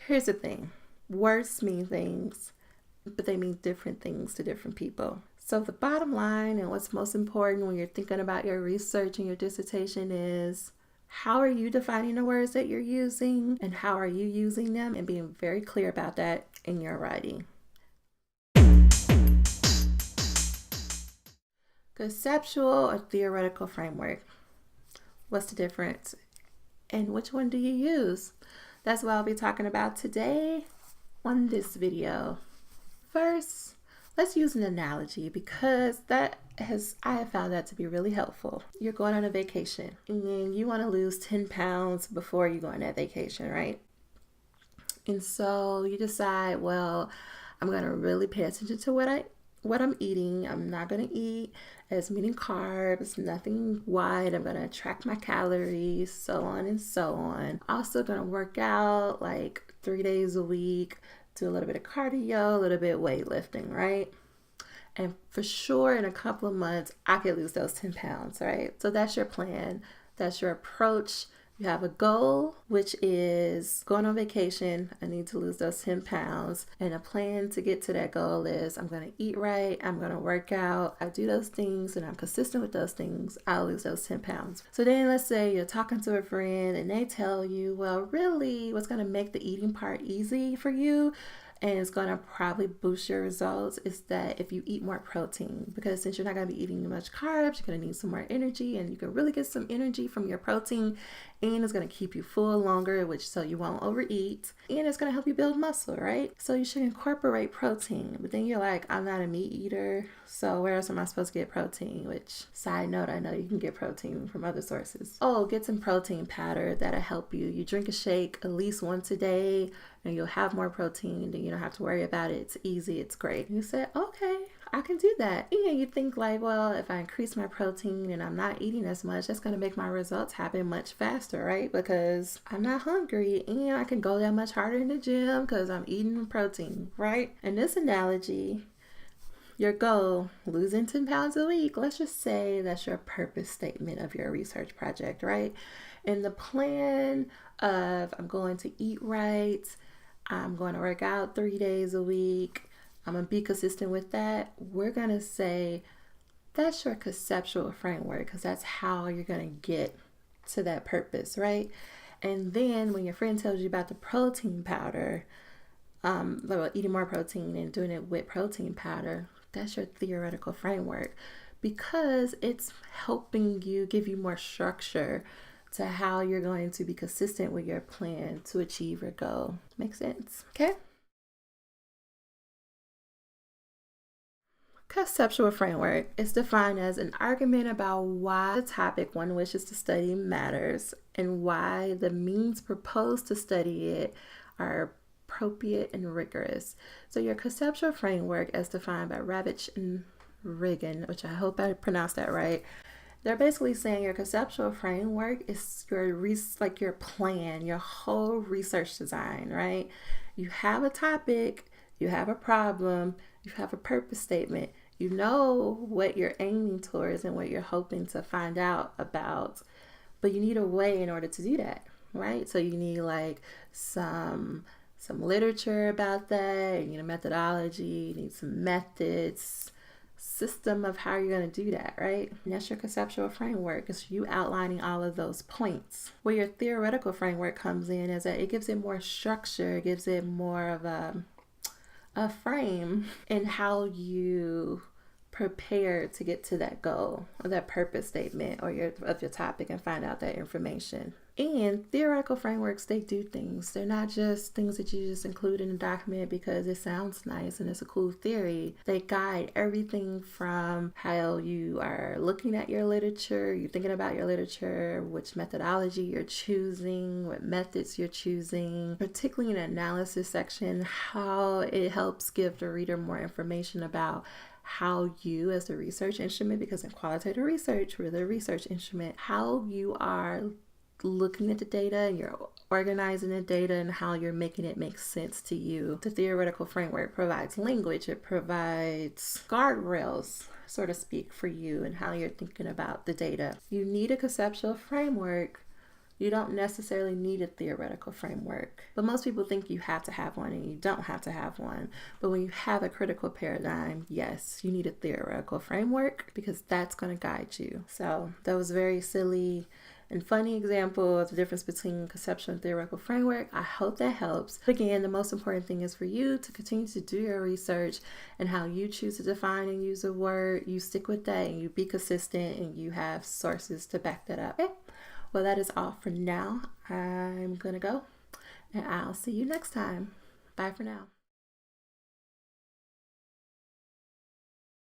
Here's the thing. Words mean things, but they mean different things to different people. So the bottom line and what's most important when you're thinking about your research and your dissertation is how are you defining the words that you're using and how are you using them, and being very clear about that in your writing. Conceptual or theoretical framework. What's the difference? And which one do you use? That's what I'll be talking about today on this video. First, let's use an analogy because I have found that to be really helpful. You're going on a vacation and you want to lose 10 pounds before you go on that vacation, right? And so you decide, well, I'm going to really pay attention to what I'm eating. I'm not going to eat as many carbs, nothing white. I'm going to track my calories, so on and so on. Also going to work out like 3 days a week, do a little bit of cardio, a little bit of weightlifting, right? And for sure in a couple of months, I could lose those 10 pounds, right? So that's your plan. That's your approach. You have a goal, which is going on vacation. I need to lose those 10 pounds. And a plan to get to that goal is I'm going to eat right. I'm going to work out. I do those things and I'm consistent with those things. I'll lose those 10 pounds. So then let's say you're talking to a friend and they tell you, well, really what's going to make the eating part easy for you and it's going to probably boost your results is that if you eat more protein, because since you're not going to be eating much carbs, you're going to need some more energy, and you can really get some energy from your protein, and it's going to keep you full longer, which so you won't overeat, and it's going to help you build muscle, right? So you should incorporate protein. But then you're like, I'm not a meat eater, so where else am I supposed to get protein? Which, side note, I know you can get protein from other sources. Oh, get some protein powder. That'll help you. You drink a shake at least once a day and you'll have more protein, then you don't have to worry about it. It's easy, it's great. And you say, okay, I can do that. And you think like, well, if I increase my protein and I'm not eating as much, that's going to make my results happen much faster, right? Because I'm not hungry and I can go that much harder in the gym because I'm eating protein, right? In this analogy, your goal, losing 10 pounds a week, let's just say that's your purpose statement of your research project, right? And the plan of I'm going to eat right, I'm going to work out 3 days a week, I'm going to be consistent with that, we're going to say that's your conceptual framework because that's how you're going to get to that purpose, right? And then when your friend tells you about the protein powder, eating more protein and doing it with protein powder, that's your theoretical framework because it's helping you, give you more structure to how you're going to be consistent with your plan to achieve your goal. Makes sense? Okay. Conceptual framework is defined as an argument about why the topic one wishes to study matters and why the means proposed to study it are appropriate and rigorous. So your conceptual framework, as defined by Marvette and I, which I hope I pronounced that right, they're basically saying your conceptual framework is your plan, your whole research design, right? You have a topic, you have a problem, you have a purpose statement, you know what you're aiming towards and what you're hoping to find out about, but you need a way in order to do that, right? So you need like some literature about that, you need a methodology, you need some methods, system of how you're going to do that, right? And that's your conceptual framework. It's you outlining all of those points. Where your theoretical framework comes in is that it gives it more structure, it gives it more of a frame in how you prepare to get to that goal or that purpose statement or your topic and find out that information. And theoretical frameworks, they do things. They're not just things that you just include in a document because it sounds nice and it's a cool theory. They guide everything from how you are looking at your literature, you're thinking about your literature, which methodology you're choosing, what methods you're choosing, particularly in the analysis section, how it helps give the reader more information about how you as the research instrument, because in qualitative research, we're the research instrument, how you are looking at the data and you're organizing the data and how you're making it make sense to you. The theoretical framework provides language, it provides guardrails, so to speak, for you and how you're thinking about the data. You need a conceptual framework You don't necessarily need a theoretical framework, but most people think you have to have one, and you don't have to have one. But when you have a critical paradigm, yes, you need a theoretical framework because that's going to guide you. So that was a very silly and funny example of the difference between conceptual and theoretical framework. I hope that helps. Again, the most important thing is for you to continue to do your research, and how you choose to define and use a word, you stick with that and you be consistent and you have sources to back that up. Okay? Well, that is all for now. I'm gonna go, and I'll see you next time. Bye for now.